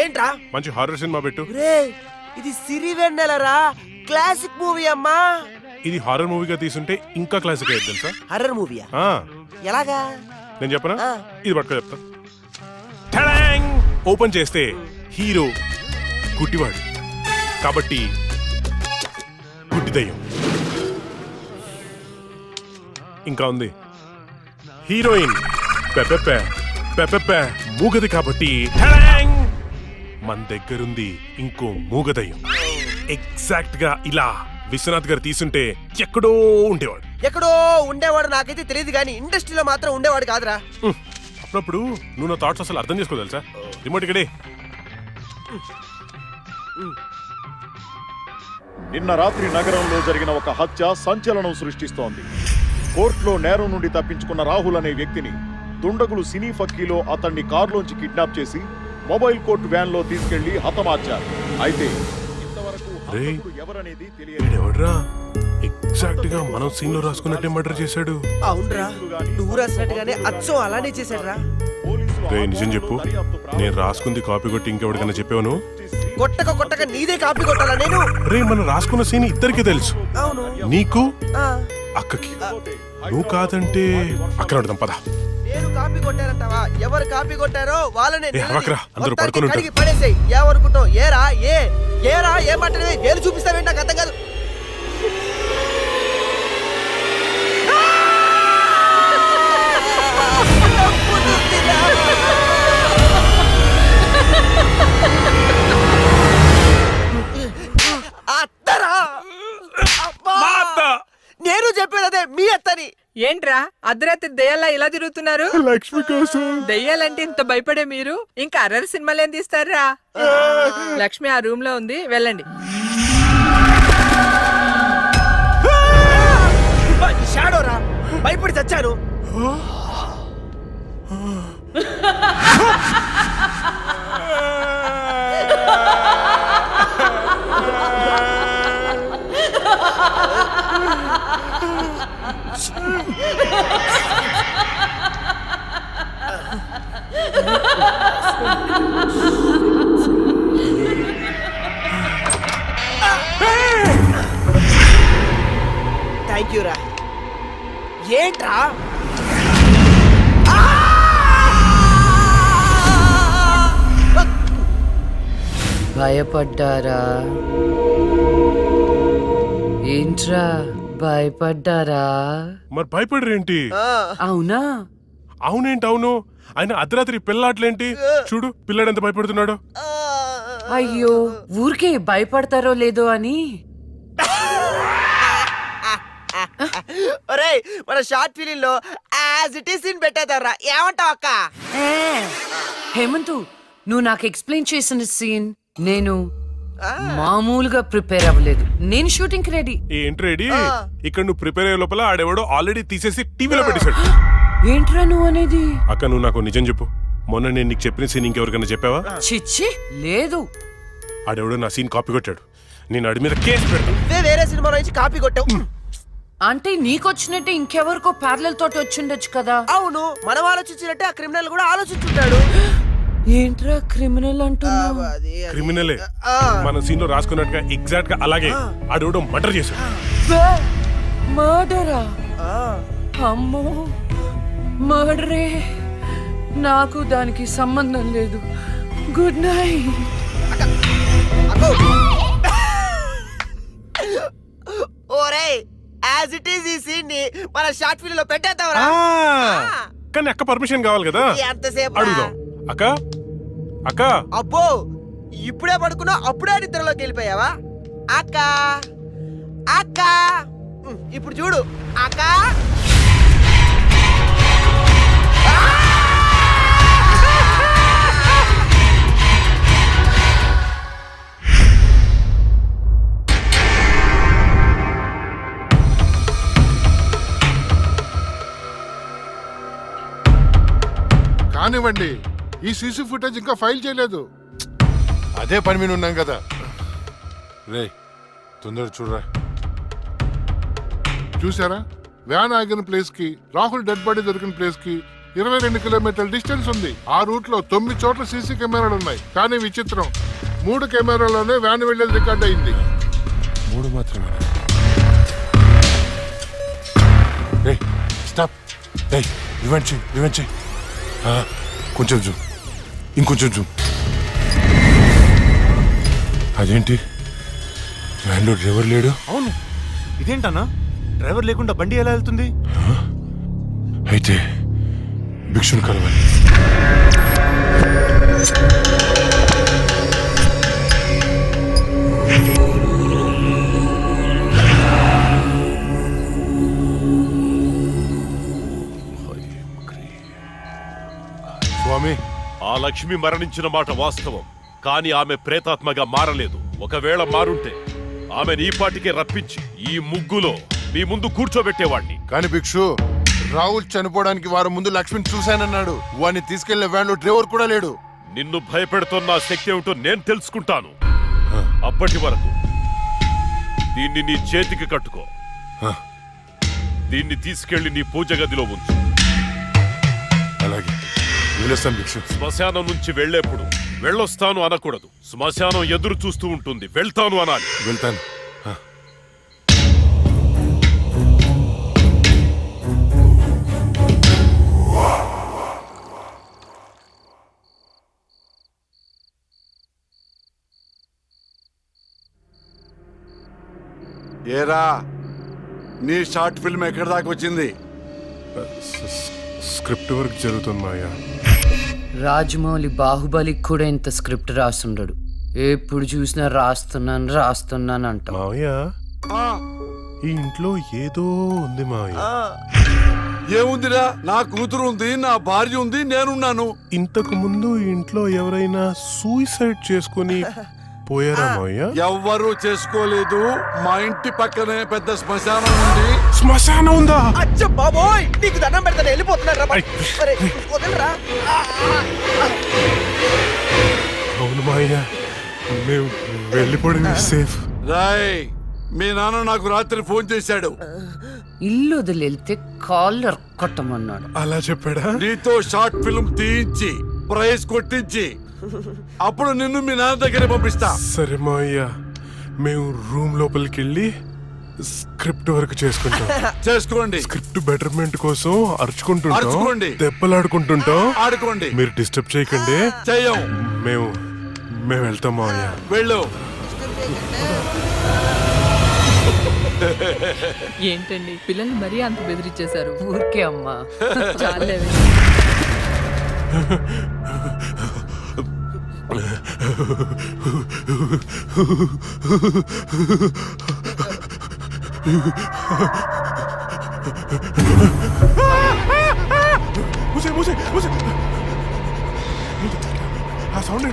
ఏంట్రా? మంచి horror cinema పెట్టు. ఇది సిరివెన్నెలరా, క్లాసిక్ మూవీ అమ్మా. ఇది హారర్ మూవీగా తీసుంటే ఇంకా క్లాసిక్ అయ్యేది తెలుసా? హర్రర్ మూవీయా? ఎలాగా? నేను చెప్పనా? ఇది పట్టుకో చెప్తా. ఓపెన్ చేస్తే హీరో గుడ్డివాడు కాబట్టి గుడ్డి దయ్యం. ఇంకా ఉంది హీరోయిన్ మూగది కాబట్టి మన దగ్గరుంది ఇంకో మూగదయ్యం. ఎగ్జాక్ట్ గా ఇలా విశ్వనాథ్ గారు తీసుంటే ఎక్కడో ఉండేవాడు. నాకైతే తెలియదు కానీ ఇండస్ట్రీలో మాత్రం ఉండేవాడు కాదురా. అప్పుడప్పుడు నువ్వు నా థాట్స్ అసలు అర్థం చేసుకోగలసా? రిమోట్ ఇక్కడే. నిన్న రాత్రి నగరంలో జరిగిన ఒక హత్య సంచలనం సృష్టిస్తోంది. కోర్టులో నేరం నుండి తప్పించుకున్న రాహుల్ అనే వ్యక్తిని దుండగులు సినీ ఫక్కీలో అతన్ని కారులోంచి కిడ్నాప్ చేసి మొబైల్ కోర్టు వ్యాన్ లో తీసుకెళ్లి హతమార్చారు. అయితే ఇంతవరకు ఎవరనేది తెలియదు. ఎగ్జాక్ట్ గా మనం సీన్ లో రాసుకున్నట్టే మర్డర్ చేశాడు. అవునరా, నువ్వు రాసినట్టుగానే అచ్చం అలానే చేశాడురా. నిజం చెప్పు, నేను రాసుకుంది కాపీ కొట్టి ఇంకెవరికైనా చెప్పాను? కొట్టక నీదే కాపీ కొట్టాలా నేను? మనం రాసుకున్న సీన్ ఇద్దరికి తెలుసు. అవును, నీకు అక్కకి. నువ్వు కాదంటే అక్కడ పద. నేను కాపీ కొట్టారంటావా? ఎవరు కాపీ కొట్టారో వాళ్ళనే అందరూ పడుకుని పడేసేయ్. ఏమనుకుంటావు? ఏరా ఏమంటే ఏరు చూపిస్తావేంటి? నాకు అర్థం కాదు. నేను చెప్పేదే మీ అత్తని. ఏంట్రా అర్ధరాత్రి దెయ్యాలా ఇలా తిరుగుతున్నారు? లక్ష్మి కోసం. దెయ్యాలంటే ఇంత భయపడే మీరు ఇంకా అర్రర్ సినిమాలు ఏం తీస్తారా? లక్ష్మి ఆ రూమ్ లో ఉంది, వెళ్ళండి. షాడోరా, భయపడి చచ్చాను. థ్యాంక్ యూ రా. ఏంట్రా? భయపడ్డారా? ఏంట్రా భయపడ్డారా? మరి భయపడరేంటి? అవునా? అవునేంటి? అవును. ఆయన అర్ధరాత్రి పిల్లాట్లేంటి? చూడు పిల్లాడు ఎంత భయపడుతున్నాడు. అయ్యో, ఊరికే భయపడతారో లేదో అని. ఒరేయ్, మన షార్ట్ ఫిలిం లో యాజ్ ఇట్ ఈస్ సీన్ పెట్టేదారా. ఏమంటావు అక్క? హేమంతు, నువ్వు నాకు ఎక్స్ప్లెయిన్ చేసిన సీన్ నేను మామూలుగా ప్రిపేర్ అవ్వలేదు. నేను షూటింగ్ కి రెడీ. ఏంటి రెడీ? ఇక్కడ నువ్వు ప్రిపేర్ అయ్యే లోపల ఆడెవడో ఆల్రెడీ తీసేసి టీవీలో పెట్టేశాడు. ఏంట్రా నువ్వు అనేది? అక్క నువ్వు నాకు నిజం చెప్పు, మొన్న నేను నీకు చెప్పిన సీన్ ఇంకెవరికైనా చెప్పావా? చిచ్చి లేదు. ఆడెవడో నా సీన్ కాపీ కొట్టాడు. నేను ఆడి మీద కేసు పెడతాను. వేరే సినిమా నుంచి కాపీ కొట్టావు అంటే నీకొచ్చినట్టే ఇంకెవరికో ప్యారలల్ తోటి వచ్చిండొచ్చు కదా. అవును, మనం ఆలోచించినట్టే ఆ క్రిమినల్ కూడా ఆలోచించుంటాడు. ఏంట్రా క్రిమినల్ అంటున్నావు? క్రిమినలే. మన సీన్ లో రాసుకున్నట్టుగా ఎగ్జాక్ట్ గా అలాగే ఆడెవడో మర్డర్ చేశాడు. మర్డరా? అమ్మో, మర్డరే. నాకు దానికి సంబంధం లేదు. Good night. ఓరేయ్, యాజ్ ఇట్ ఈస్ ఈ సీన్ ని మన షార్ట్ ఫిల్మ్ లో పెట్టేద్దాంరా. కానీ అక్క పర్మిషన్ కావాలి కదా. ఎంతసేపు అడుగుదాం. అక్క అక్క. అబ్బో, ఇప్పుడే పడుకున్నా అప్పుడే నిద్రలోకి వెళ్ళిపోయావా? అక్క అక్క, ఇప్పుడు చూడు అక్క. కానివ్వండి, ఈ సీసీ ఫుటేజ్ ఇంకా ఫైల్ చేయలేదు. అదే పని మీద ఉన్నాం కదా. రే తొందర చూడరా. చూసారా? వ్యాన్ ఆగిన ప్లేస్ కి, రాహుల్ డెడ్ బాడీ దొరికిన ప్లేస్ కి 22 కిలోమీటర్ల డిస్టెన్స్ ఉంది. ఆ రూట్ లో 9 చోట్ల సీసీ కెమెరాలు ఉన్నాయి. కానీ విచిత్రం, 3 కెమెరాలోనే వ్యాన్ వెళ్ళేది రికార్డ్ అయింది. 3 మాత్రమే. స్టాప్. రివెంజ్. కొంచెం జూమ్, ఇంకొంచెం జూమ్. అదేంటి వ్యాన్లో డ్రైవర్ లేడు? అవును, ఇదేంటన్నా డ్రైవర్ లేకుండా బండి ఎలా వెళ్తుంది? అయితే భిక్షుని కలవాలి. స్వామి, ఆ లక్ష్మి మరణించిన మాట వాస్తవం, కానీ ఆమె ప్రేతాత్మగా మారలేదు. ఒకవేళ మారుంటే ఆమెను ఈ పాటికే రప్పించి ఈ ముగ్గులో మీ ముందు కూర్చోబెట్టేవాణ్ణి. కానీ భిక్షు, రాహుల్ చనిపోవడానికి వారం ముందు లక్ష్మిని చూశానన్నాడు. వాడిని తీసుకెళ్లే వ్యాన్లో డ్రైవర్ కూడా లేడు. నిన్ను భయపెడుతున్న శక్తి ఏమిటో నేను తెలుసుకుంటాను. అప్పటి వరకు దీన్ని నీ చేతికి కట్టుకో. దీన్ని తీసుకెళ్లి నీ పూజ గదిలో ఉంచు. అలాగే వెళ్ళొస్తాను భిక్షు. శ్మశానం నుంచి వెళ్లేప్పుడు వెళ్ళొస్తాను అనకూడదు. శ్మశానం ఎదురు చూస్తూ ఉంటుంది, వెళ్తాను అనాలి. వెళ్తాను. ఏరా, నీ షార్ట్ ఫిల్మ్ ఎక్కడి దాకా వచ్చింది? స్క్రిప్ట్ వర్క్ జరుగుతుంది మాయా. రాజమౌళి బాహుబలి కూడా ఇంత స్క్రిప్ట్ రాస్తుండడు. ఎప్పుడు చూసినా రాస్తున్నాను అంట. మావయ్య, ఈ ఇంట్లో ఏదో ఉంది మావయ్య. ఏముందిరా, నా కూతురు ఉంది, నా భార్య ఉంది, నేనున్నాను. ఇంతకు ముందు ఈ ఇంట్లో ఎవరైనా సూసైడ్ చేసుకుని పోయారా మావయ్య? ఎవ్వరూ చేసుకోలేదు. మా ఇంటి పక్కనే పెద్ద శ్మశానం ఉంది. శ్మశానం ఉందా? అచ్చ బాబోయ్, నీకు దండం పెడతాను, వెళ్ళిపోతున్నారా? వదలరా. అవును మావయ్య, మేము వెళ్ళిపోవడం సేఫ్. రాయ్, మీ నాన్న నాకు రాత్రి ఫోన్ చేశాడు. ఇల్లు వదిలేళ్తే కాలర్ కొట్టమన్నాడు. అలా చెప్పాడా? నీతో షార్ట్ ఫిల్మ్ తీయించి ప్రైజ్ కొట్టించి అప్పుడు నిన్ను మీ నాన్న దగ్గర పంపిస్తా. సరే మావయ్య, మేము రూమ్ లోపలికి వెళ్ళి స్క్రిప్ట్ వర్క్ చేసుకుంటాం. చేసుకోండి. స్క్రిప్ట్ బెటర్మెంట్ కోసం అరుచుకుంటుంటాం, అరుచుకోండి. దెబ్బలాడుకుంటుంటాం. ఆడుకోండి. మీరు డిస్టర్బ్ చేయకండి. చెయ్యం. మేము వెళ్తాం మావయ్య. వెళ్ళు. ఏంటండి పిల్లల్ని మరీ అంత బెదిరించేశారు? ఊరికే అమ్మా. చాలేవి. ఆ సౌండ్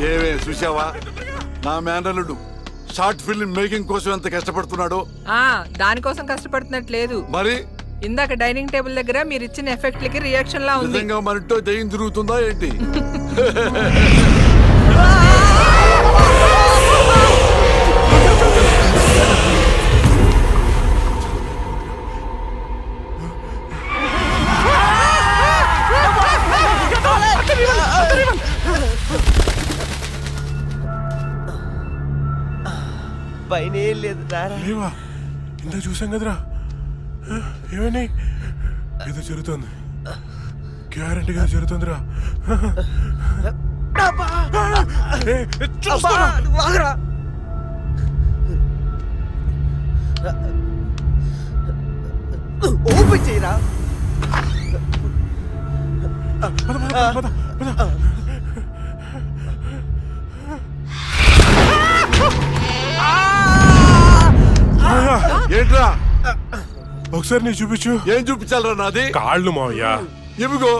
ఏవే చూసావా, నా మేనల్లుడు షార్ట్ ఫిల్మ్ మేకింగ్ కోసం ఎంత కష్టపడుతున్నాడో. దానికోసం కష్టపడుతున్నట్లేదు. మరి ఇందాక డైనింగ్ టేబుల్ దగ్గర మీరు ఇచ్చిన ఎఫెక్ట్లకి రియాక్షన్ లా ఉంది. నిజంగా మరింటో దయ్యం తిరుగుతుందా ఏంటి? పైన ఏం లేదు, రారా. లేవా? ఇంత చూసాం కదరా. ఏమని ఏదో జరుగుతుంది, గ్యారంటీగా జరుగుతుందిరా. ఓపెన్ చేయరా. ఏంట్రా? ఒకసారి నీ చూపించు. ఏం చూపించాలరా? నాది కాళ్ళు మావయ్య. ఇవిగో.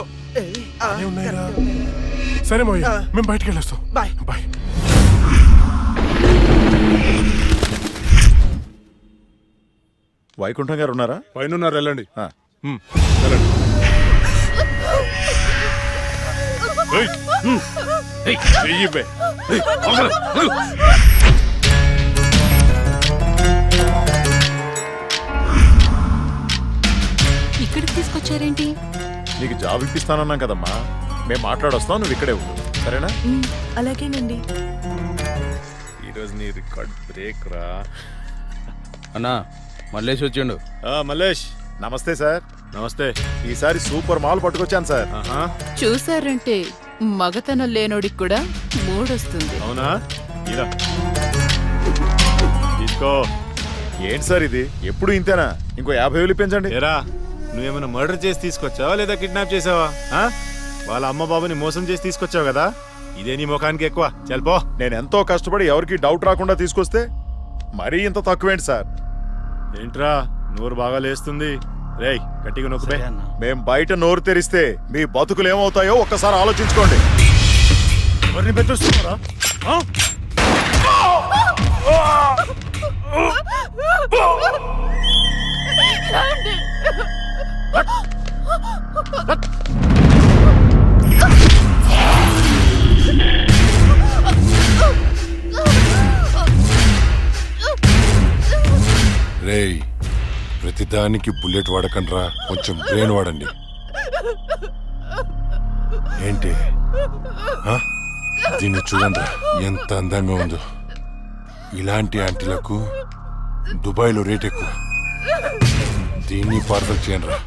ఉన్నాయిరా. సరే మావయ్య, మేము బయటికి వెళ్ళొస్తాం. బాయ్. బాయ్. వైకుంఠం గారు ఉన్నారా? పైన ఉన్నారు, వెళ్ళండి. వెళ్ళండి. చెయ్యి బే. ఇక్కడికి తీసుకొచ్చారేంటి? నీకు జాబ్ ఇప్పిస్తానన్నాం కదమ్మా, మేము మాట్లాడొస్తాం, నువ్వు ఇక్కడే ఉండు, సరేనా? అలాగేనండి. ఈరోజు నీ రికార్డ్ బ్రేక్ రా. అన్నా మల్లేష్ వచ్చిండు. మల్లేష్ నమస్తే సార్. నమస్తే. ఈసారి సూపర్ మాల్ పట్టుకొచ్చాను సార్. చూసారంటే మగతనం లేనోడికి కూడా మూడొస్తుంది. అవునా? ఇలా తీసుకో. ఏంటి సార్ ఇది, ఎప్పుడు ఇంతేనా? ఇంకో 50,000 పెంచండి. ఏరా, నువ్వేమైనా మర్డర్ చేసి తీసుకొచ్చావా లేదా కిడ్నాప్ చేసావా? వాళ్ళ అమ్మ బాబుని మోసం చేసి తీసుకొచ్చావు కదా, ఇదే నీ ముఖానికి ఎక్కువ. చల్పో. నేను ఎంతో కష్టపడి ఎవరికి డౌట్ రాకుండా తీసుకొస్తే మరీ ఇంత తక్కువేంటి సార్? ఏంట్రా నోరు బాగా లేస్తుంది? రేయ్ గట్టిగా నొక్కుపే. మేం బయట నోరు తెరిస్తే మీ బతుకులు ఏమవుతాయో ఒక్కసారి ఆలోచించుకోండి. ఎవరిని బెదిరిస్తున్నారా? రేయ్ ప్రతిదానికి బుల్లెట్ వాడకండ్రా, కొంచెం బ్రెయిన్ వాడండి. ఏంటి ఆ? దీన్ని చూడండి ఎంత అందంగా ఉందో. ఇలాంటి ఆంటీలకు దుబాయ్లో రేట్ ఎక్కువ. దీన్ని పార్సల్ చేయండి రా.